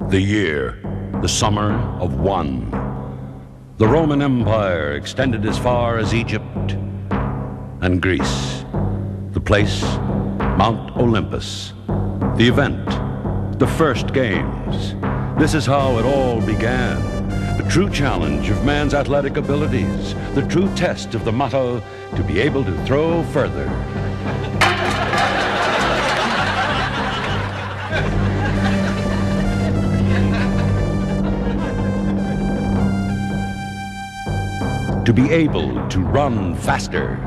The year, the summer of one. The Roman Empire extended as far as Egypt and Greece. The place, Mount Olympus. The event, the first games. This is how it all began. The true challenge of man's athletic abilities. The true test of the motto, to be able to throw further. To be able to run faster.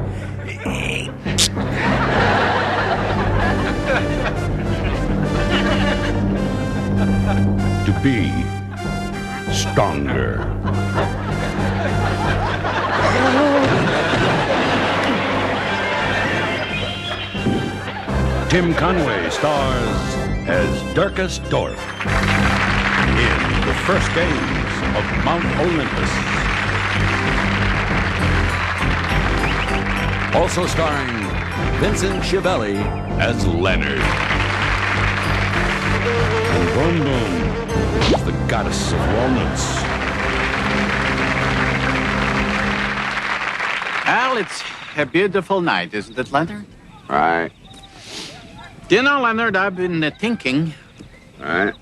To be stronger. Tim Conway stars as DORF in the first games of Mount Olympus. Also starring Vincent Schiavelli as Leonard. And Boom Boom is the goddess of walnuts. Well, it's a beautiful night, isn't it, Leonard? Right. Do you know, Leonard, I've been thinking. Right.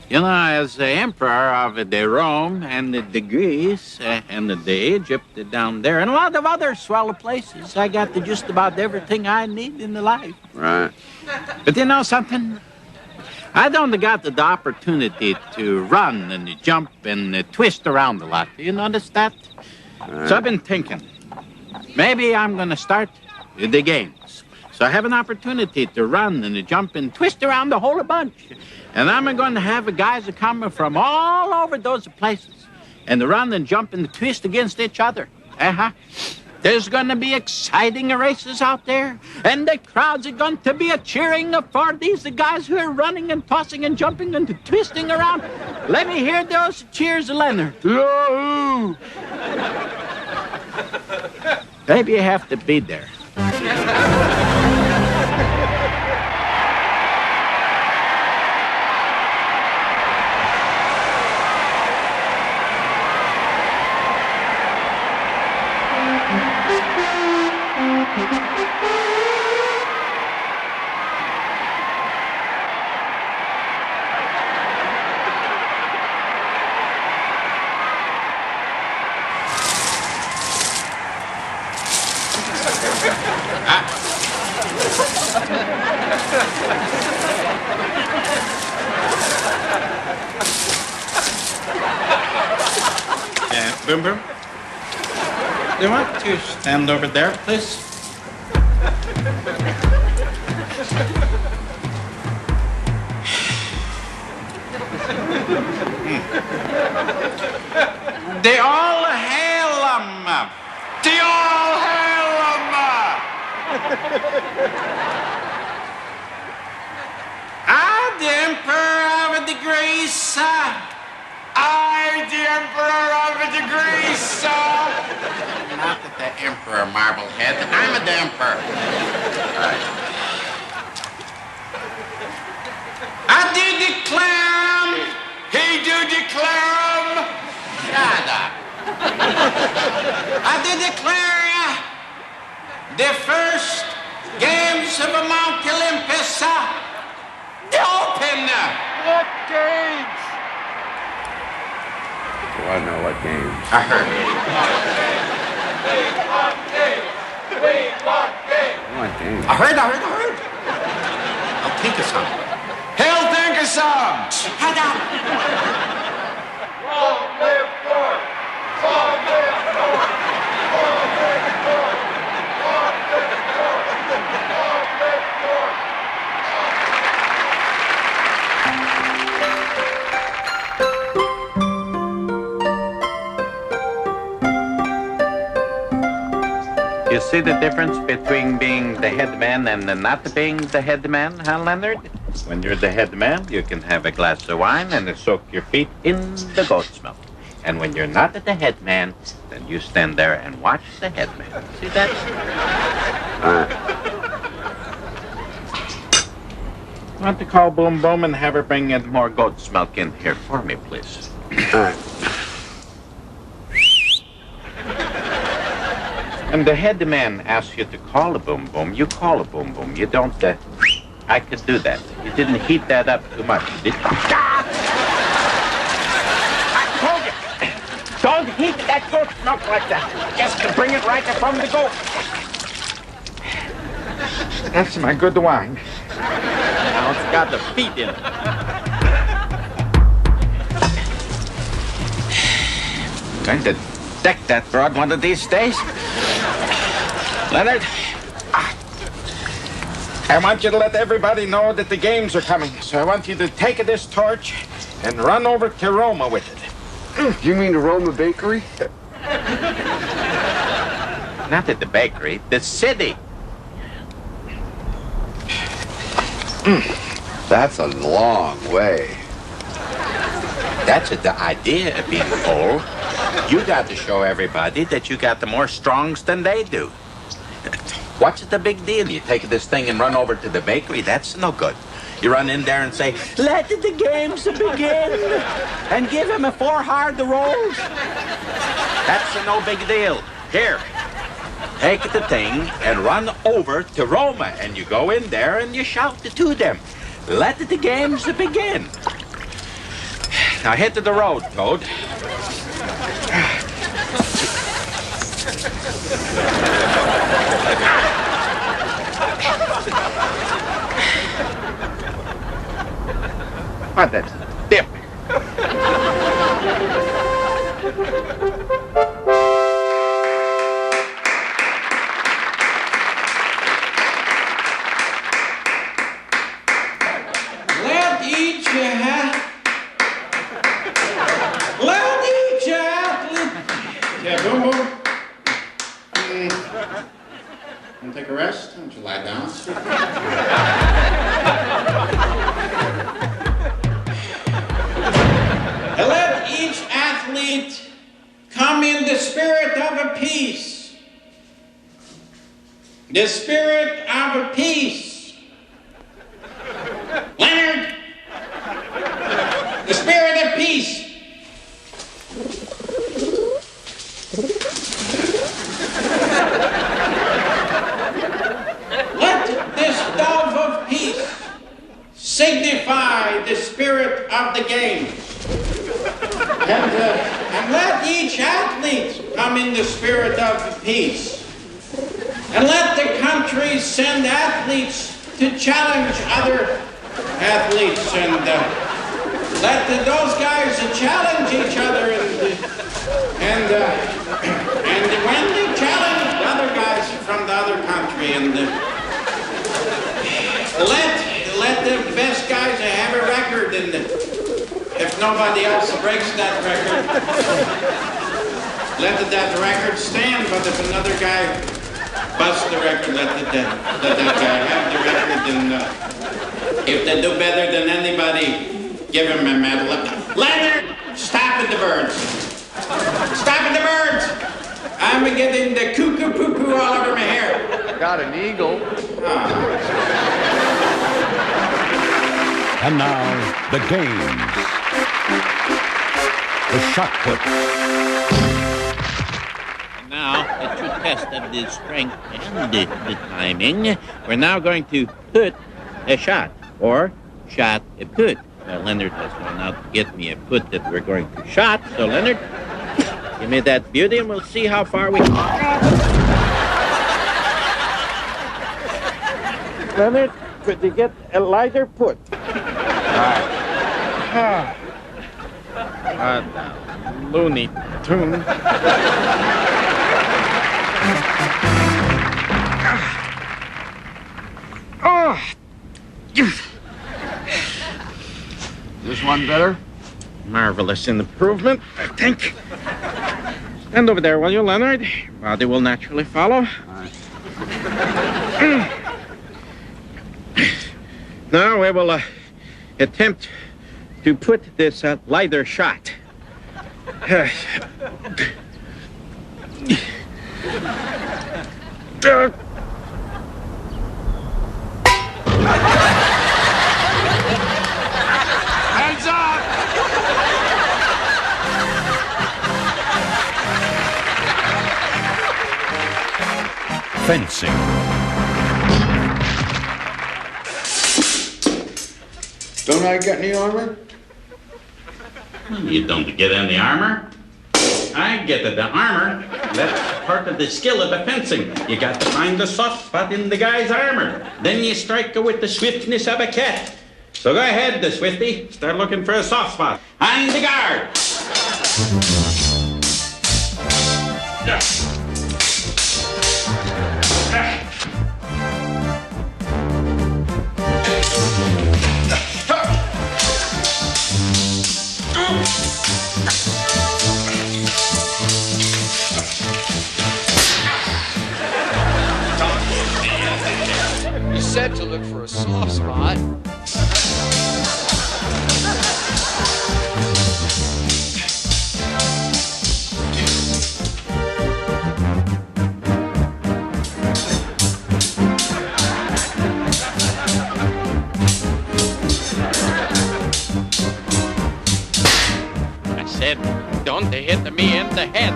You know, as the emperor of the Rome and the Greece and the Egypt down there and a lot of other swell places, I got just about everything I need in the life. Right. But you know something? I don't got the opportunity to run and jump and twist around a lot. Do you notice that? Right. So I've been thinking, maybe I'm going to start the games. So I have an opportunity to run and jump and twist around the whole bunch. And I'm going to have guys coming from all over those places and run and jump and twist against each other. There's going to be exciting races out there, and the crowds are going to be cheering for these guys who are running and tossing and jumping and twisting around. Let me hear those cheers, Leonard. Yahoo! Maybe you have to be there. Boom Boom, do you want to stand over there, please? They all hail 'em. They all hail 'em. I'm the Emperor of the Greece. I'm the Emperor of the Greece. Not the Emperor, Marblehead. I'm the Emperor. Right. I do declare he do declare shut up. I do declare the first games of Mount Olympus open. What games? I don't know what games. I heard. We want games. I heard. I'll think of some. He'll think of some. Shut up. Long live DORF! Long live DORF! Long live DORF! Long live DORF! Long live DORF! You see the difference between being the head man and not being the head man, huh, Leonard? When you're the head man, you can have a glass of wine and soak your feet in the goat's milk. And when you're not the head man, then you stand there and watch the head man. See that? Want to call Boom Boom and have her bring in more goat's milk in here for me, please? All right. And the head man asks you to call a Boom Boom. You call a Boom Boom. You don't, I could do that. You didn't heat that up too much, did you? I told you, don't heat that goat's milk like that. Just to bring it right from the goat. That's my good wine. Now it's got the feet in it. Going to deck that broad one of these days. Leonard, I want you to let everybody know that the games are coming. So I want you to take this torch and run over to Roma with it. You mean the Roma Bakery? Not at the bakery, the city. That's a long way. That's the idea of being old. You got to show everybody that you got the more strongs than they do. What's the big deal? You take this thing and run over to the bakery? That's no good. You run in there and say, "Let the games begin," and give him a 4 hard rolls. That's no big deal. Here, take the thing and run over to Roma, and you go in there and you shout to them, "Let the games begin." Now hit to the road, Toad. What that's dip. Let each athlete. Yeah, Boom Boom. Want to take a rest? Why don't you lie down? Let each athlete come in the spirit of a peace. The spirit of a peace. Leonard! The spirit of peace. Let this dove of peace signify the spirit of the game. And let each athlete come in the spirit of peace. And let the country send athletes to challenge other athletes. And let those guys challenge each other. And when they challenge other guys from the other country. And let the best guys have a record. And if nobody else breaks that record, let that record stand. But if another guy busts the record, let that guy have the record. And if they do better than anybody, give him a medal. Leonard, stop at the birds. Stop at the birds. I'm getting the cuckoo poo-poo all over my hair. Got an eagle. And now, the games. The shot put. Now, the true test of the strength and the timing, we're now going to put a shot, or shot a put. Leonard has gone out to get me a put that we're going to shot. So, Leonard, give me that beauty and we'll see how far we can. Leonard, could you get a lighter put? Looney Tune. This one better? Marvelous improvement, I think. Stand over there, will you, Leonard? Your body will naturally follow. All right. Now we will attempt to put this lighter shot. fencing. Don't I get any armor? You don't get any armor. I get the armor. That's part of the skill of the fencing. You got to find the soft spot in the guy's armor. Then you strike her with the swiftness of a cat. So go ahead, the Swifty. Start looking for a soft spot. On the guard. You said to look for a soft spot. I said, don't hit me in the head.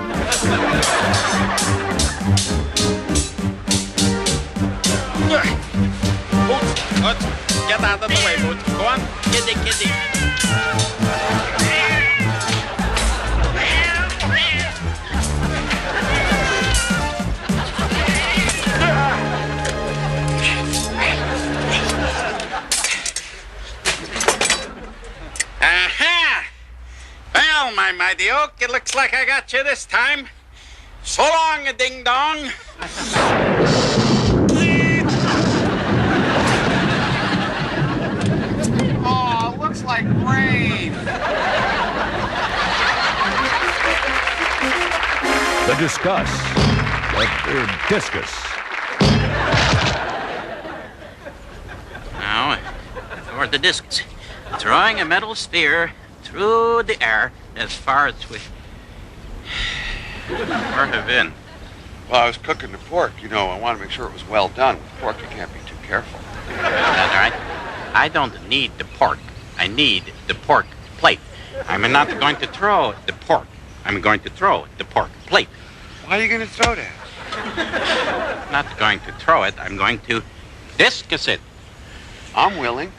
Boots, get out of the way, Boots. Go on, kitty. Aha! Well, my mighty oak, it looks like I got you this time. So long, a ding-dong. Oh, looks like rain. The discus. Discus. Now, for the discs, throwing a metal sphere through the air as far as we... Where have been? Well, I was cooking the pork. You know, I want to make sure it was well done. With pork, you can't be too careful. That's all right. I don't need the pork. I need the pork plate. I'm not going to throw the pork. I'm going to throw the pork plate. Why are you going to throw that? I'm not going to throw it. I'm going to discus it. I'm willing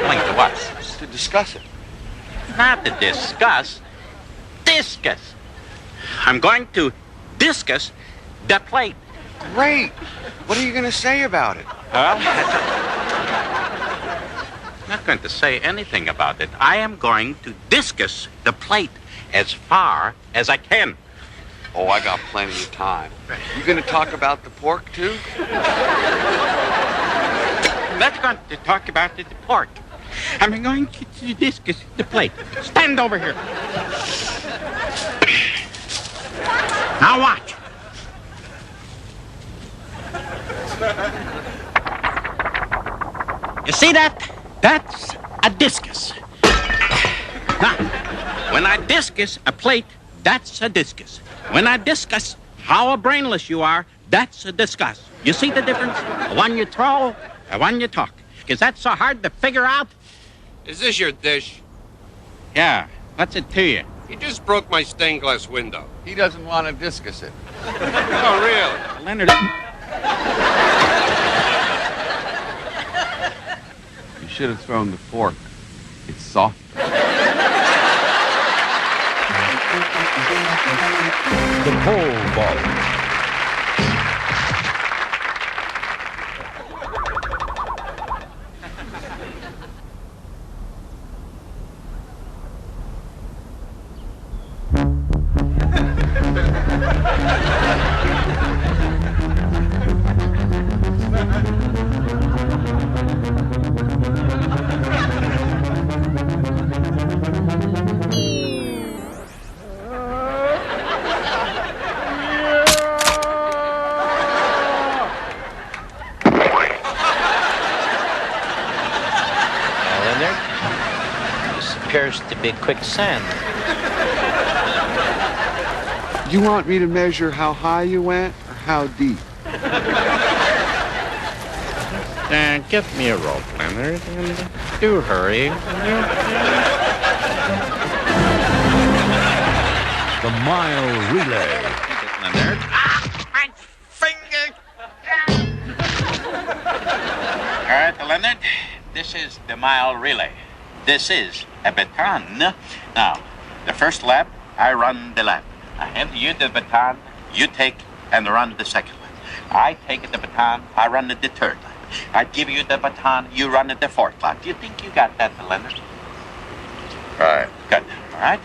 Willing to what? to discuss it. Not to discuss. Discus. I'm going to discus the plate. Great. What are you going to say about it? Well, I'm not going to say anything about it. I am going to discus the plate as far as I can. Oh, I got plenty of time. You going to talk about the pork, too? Let's go to talk about the pork. I'm going to discus the plate. Stand over here. Now watch. You see that? That's a discus. Now, when I discus a plate, that's a discus. When I discuss how brainless you are, that's a discuss. You see the difference? One you throw, and one you talk. Is that so hard to figure out? Is this your dish? Yeah. What's it to you? You just broke my stained glass window. He doesn't want to discuss it. Oh, really? Leonard. You should have thrown the fork. It's soft. The pole vault. Appears to be quicksand. You want me to measure how high you went or how deep? Get me a rope, Leonard, and do hurry. The mile relay. Leonard. Ah, my finger! this is the mile relay. This is a baton. Now, the first lap, I run the lap. I hand you the baton, you take and run the second lap. I take the baton, I run the third lap. I give you the baton, you run the fourth lap. Do you think you got that, Leonard? Right. Good. All right.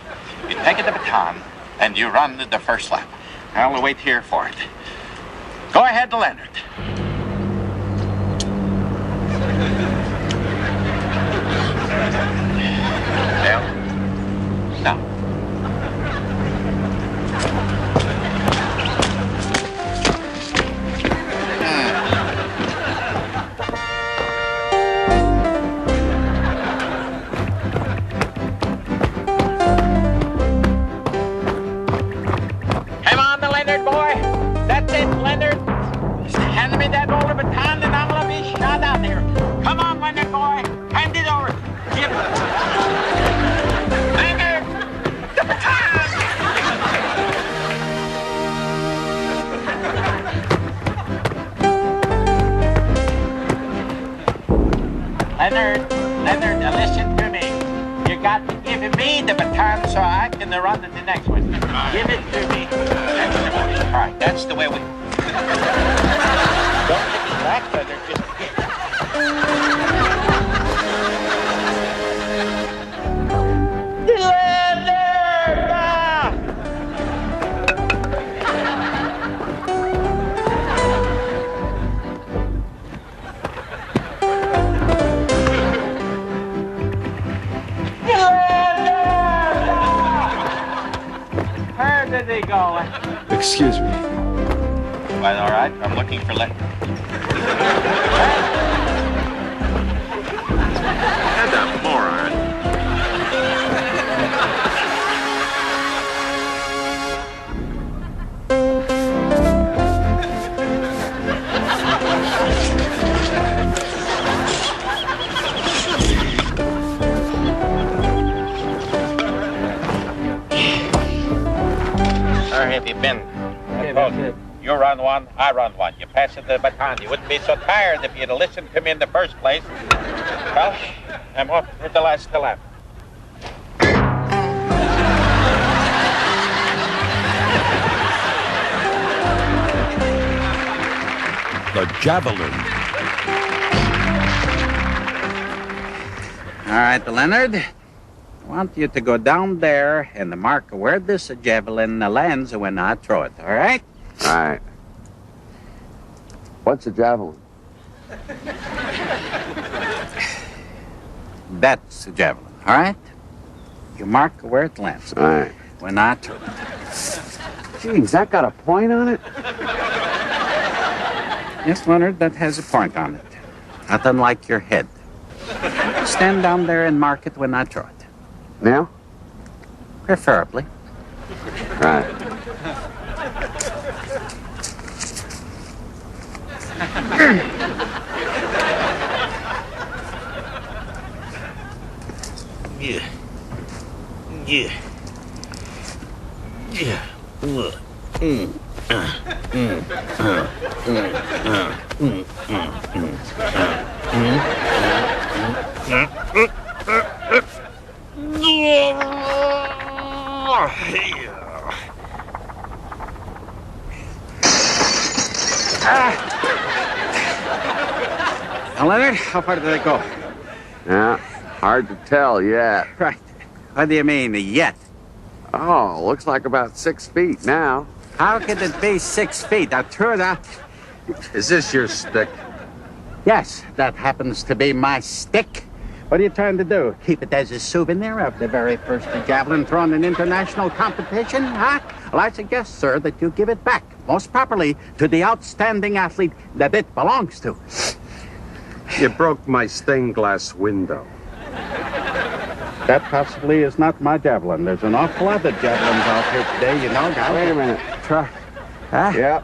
You take the baton and you run the first lap. I'll wait here for it. Go ahead, Leonard. Now. Come on, the Leonard boy. That's it, Leonard. Just hand me that older baton and I'm gonna be shot out here. Come on, Leonard boy. Hand it over. Give it. Leonard, the baton. Leonard, listen to me. You got to give me the baton so I can run to the next one. Give it to me. That's the way. All right, that's the way we. Don't take it back, Leonard. Where did he go? Excuse me. Well, all right. I'm looking for Leonard. That's a moron. Where have you been? I told you. You run one, I run one. You pass it the baton. You wouldn't be so tired if you'd have listened to me in the first place. Well, I'm off for the last lap. The javelin. All right, Leonard. I want you to go down there and mark where this javelin lands when I throw it, all right? All right. What's a javelin? That's a javelin, all right? You mark where it lands. All right. When I throw it. Geez, that got a point on it? Yes, Leonard, that has a point on it. Not unlike your head. Stand down there and mark it when I throw it. Now? Preferably. Right. Yeah. Yeah. Yeah. Now, Leonard, how far did it go? Yeah, hard to tell yet. Right. What do you mean, yet? Oh, looks like about 6 feet now. How could it be 6 feet? I threw it out. Is this your stick? Yes, that happens to be my stick. What are you trying to do? Keep it as a souvenir of the very first javelin thrown in international competition, huh? Well, I suggest, sir, that you give it back, most properly, to the outstanding athlete that it belongs to. You broke my stained glass window. That possibly is not my javelin. There's an awful lot of javelins out here today, you know. Now, Wait a minute. Try. Huh? Yep.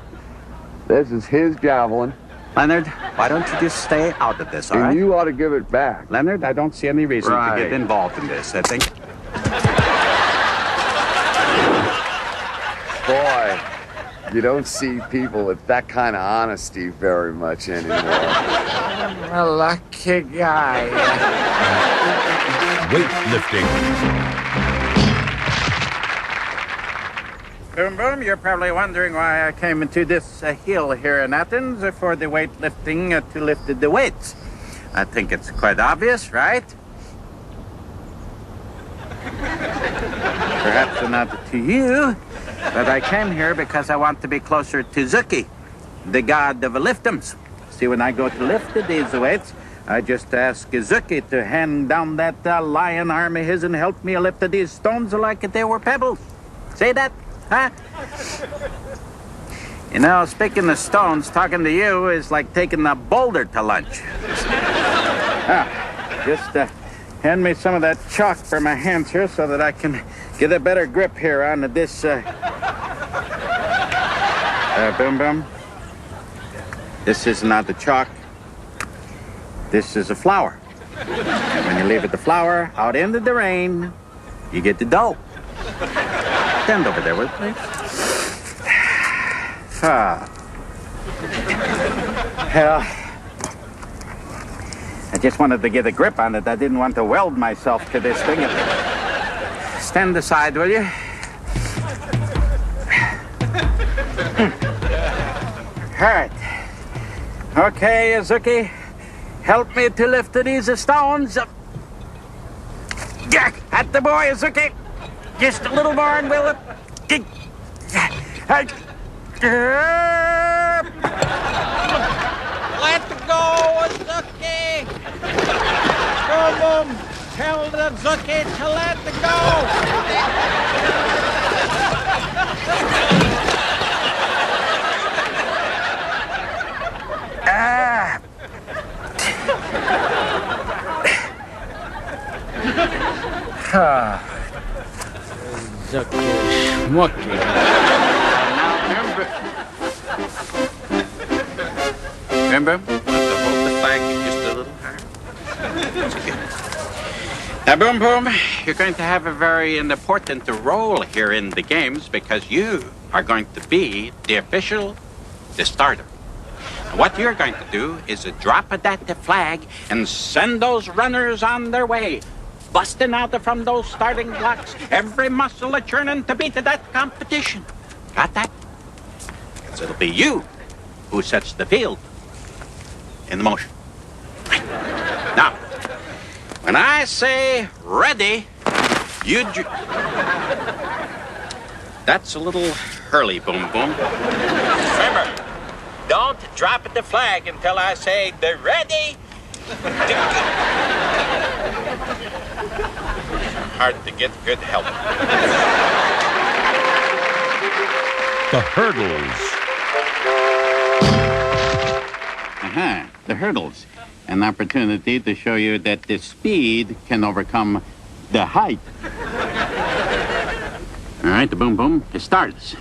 This is his javelin. Leonard, why don't you just stay out of this, all And right? you ought to give it back. Leonard, I don't see any reason Right. to get involved in this. I think. Boy, You don't see people with that kind of honesty very much anymore. I'm a lucky guy. Weightlifting. Boom, boom. You're probably wondering why I came into this hill here in Athens for the weightlifting to lift the weights. I think it's quite obvious, right? Perhaps not to you, but I came here because I want to be closer to Zuki, the god of liftums. See, when I go to lift these weights, I just ask Zuki to hand down that lion arm of his and help me lift these stones like they were pebbles. See that? Huh? You know, speaking of stones, talking to you is like taking a boulder to lunch. Just hand me some of that chalk for my hands here so that I can get a better grip here on this. Boom, boom. This is not the chalk. This is a flour. And when you leave it the flour out into the rain, you get the dough. Stand over there, will you, please? Hell, I just wanted to get a grip on it. I didn't want to weld myself to this thing. Stand aside, will you? All right. Okay, Zuki, help me to lift these stones. Yeah, at the boy, Zuki. Just a little more and we'll... Let go, Zuki! Boom, boom! Tell the Zuki to let go! Zuki, schmucky. Now, remember, want to hold the flag just a little higher. That's good. Now, Boom Boom, you're going to have a very important role here in the games because you are going to be the official, the starter. And what you're going to do is drop that flag and send those runners on their way, busting out from those starting blocks, every muscle churning to beat that competition. Got that? Because it'll be you who sets the field in the motion. Right. Now, when I say ready, you... That's a little early, Boom Boom. Remember, don't drop the flag until I say the ready. Hard to get good help. The hurdles. The hurdles. An opportunity to show you that the speed can overcome the height. All right, the Boom Boom, it starts.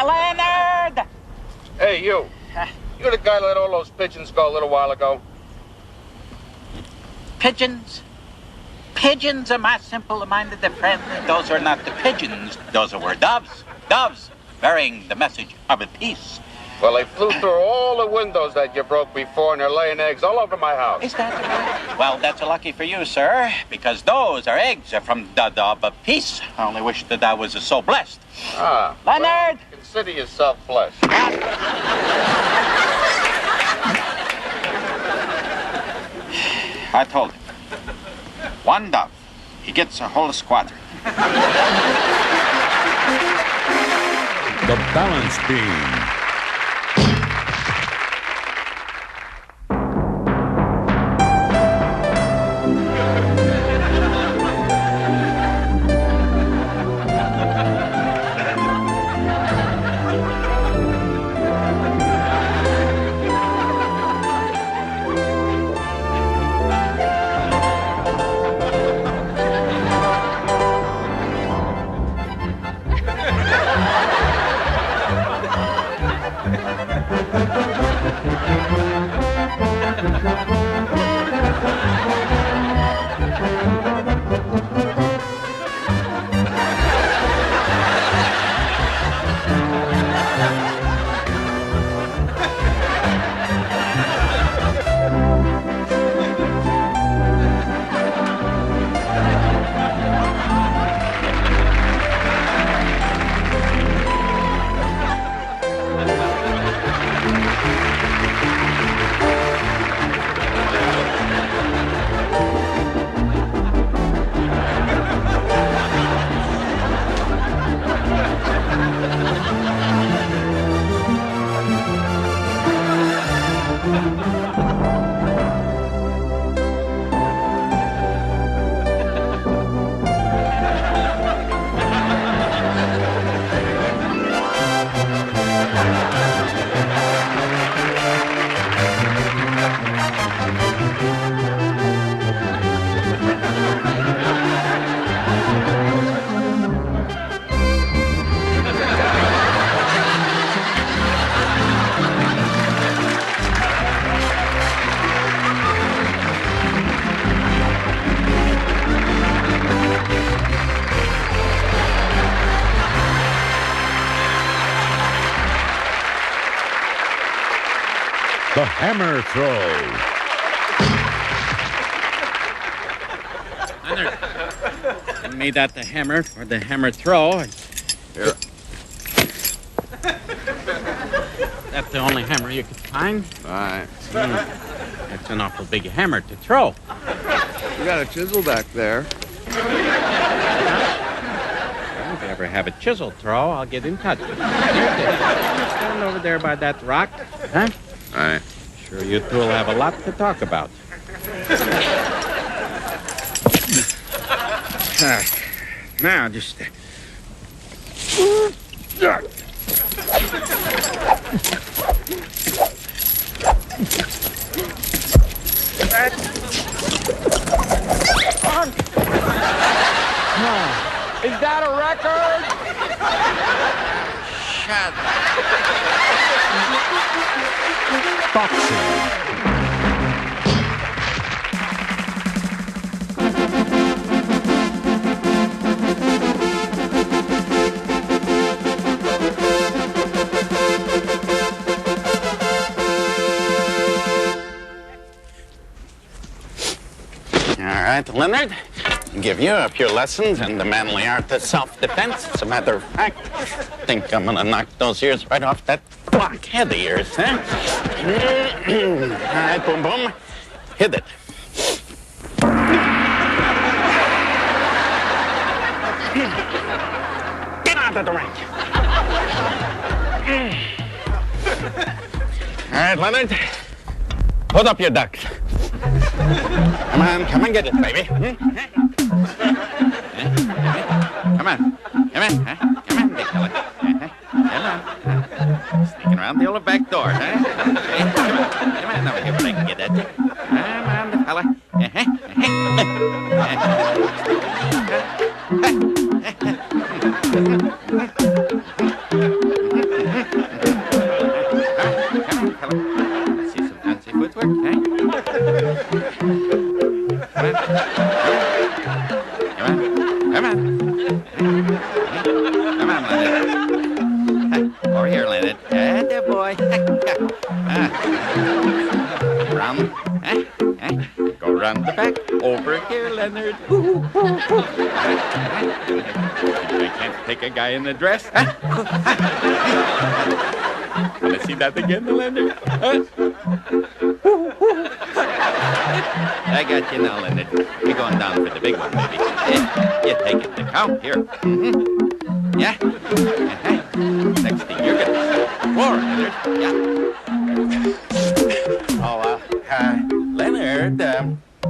Leonard! Hey, you. You're the guy that let all those pigeons go a little while ago. Pigeons? Pigeons are my simple-minded friend. Those are not the pigeons. Those were doves. Doves, bearing the message of peace. Well, they flew through all the windows that you broke before, and they're laying eggs all over my house. Is that right? Well, that's lucky for you, sir, because those are eggs from the dove of peace. I only wish that I was so blessed. Ah. Leonard! Well, consider yourself blessed. I told him. One dove, he gets a whole squadron. The balance beam. The hammer throw. Leonard, send me that the hammer for the hammer throw. Here. That's the only hammer you could find? All right. That's an awful big hammer to throw. You got a chisel back there. Well, if you ever have a chisel throw, I'll get in touch with you. Stand over there by that rock, huh? All right. Sure, you two will have a lot to talk about. Now, just... Is that a record? Shut Boxing. All right, Leonard. I'll give you a few lessons in the manly art of self-defense. As a matter of fact, I think I'm gonna knock those ears right off that blockhead of yours, huh? All right, boom, boom. Hit it. Get out of the ring. All right, Leonard. Put up your ducks. Come on, get it, baby. Come on, huh? Come on, big fella. Come on. Sneaking around the old back door, huh? Come on over here where I can get at you. Come on, big fella. Let's see some fancy footwork, huh? Come on, Leonard. Over here, Leonard. There, boy. Round. Go round the back. Over here, Leonard. I can't take a guy in a dress. Wanna see that again, Leonard? Huh? I got you now, Leonard. You're going down for the big one, baby. You take it. The count here. Mm-hmm. Yeah. Uh-huh. Next thing you're gonna roar, Leonard. Yeah. Oh, Leonard,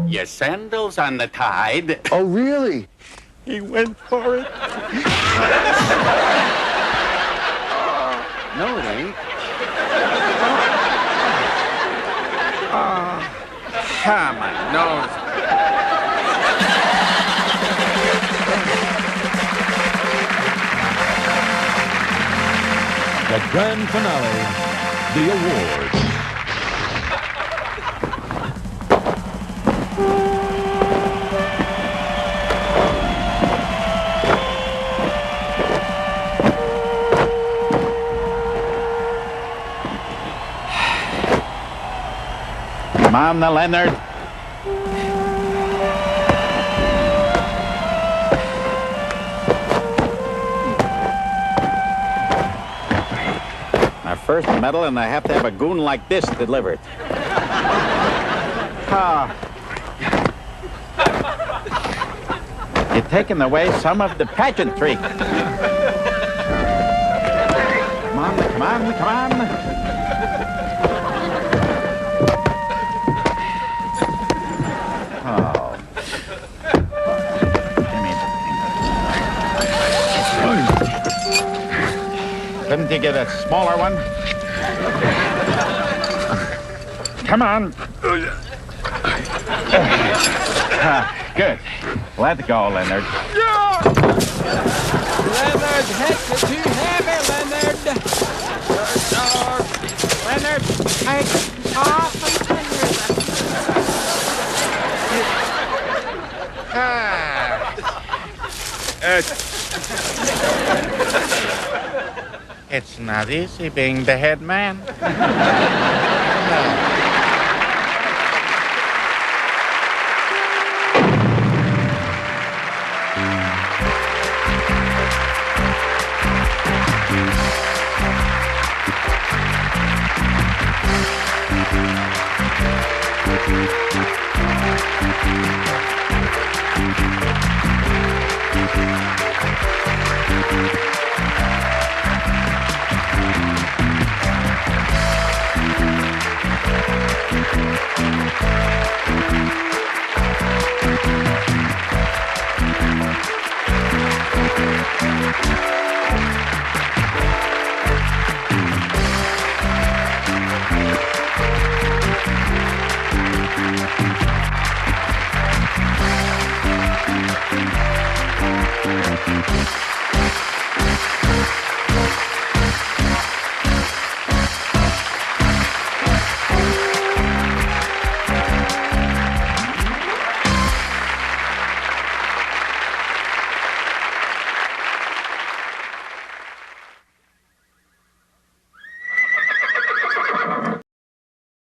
your sandals on the tide. Oh, really? He went for it. No, it ain't. Come on, nose. The grand finale, the awards. Come on, now, Leonard. My first medal, and I have to have a goon like this delivered. You're taking away some of the pageantry. Come on, come on, come on. Couldn't you get a smaller one? Come on. Good. Let go, Leonard. Leonard, heads are too heavy, Leonard. Leonard, take off It's not easy being the head man.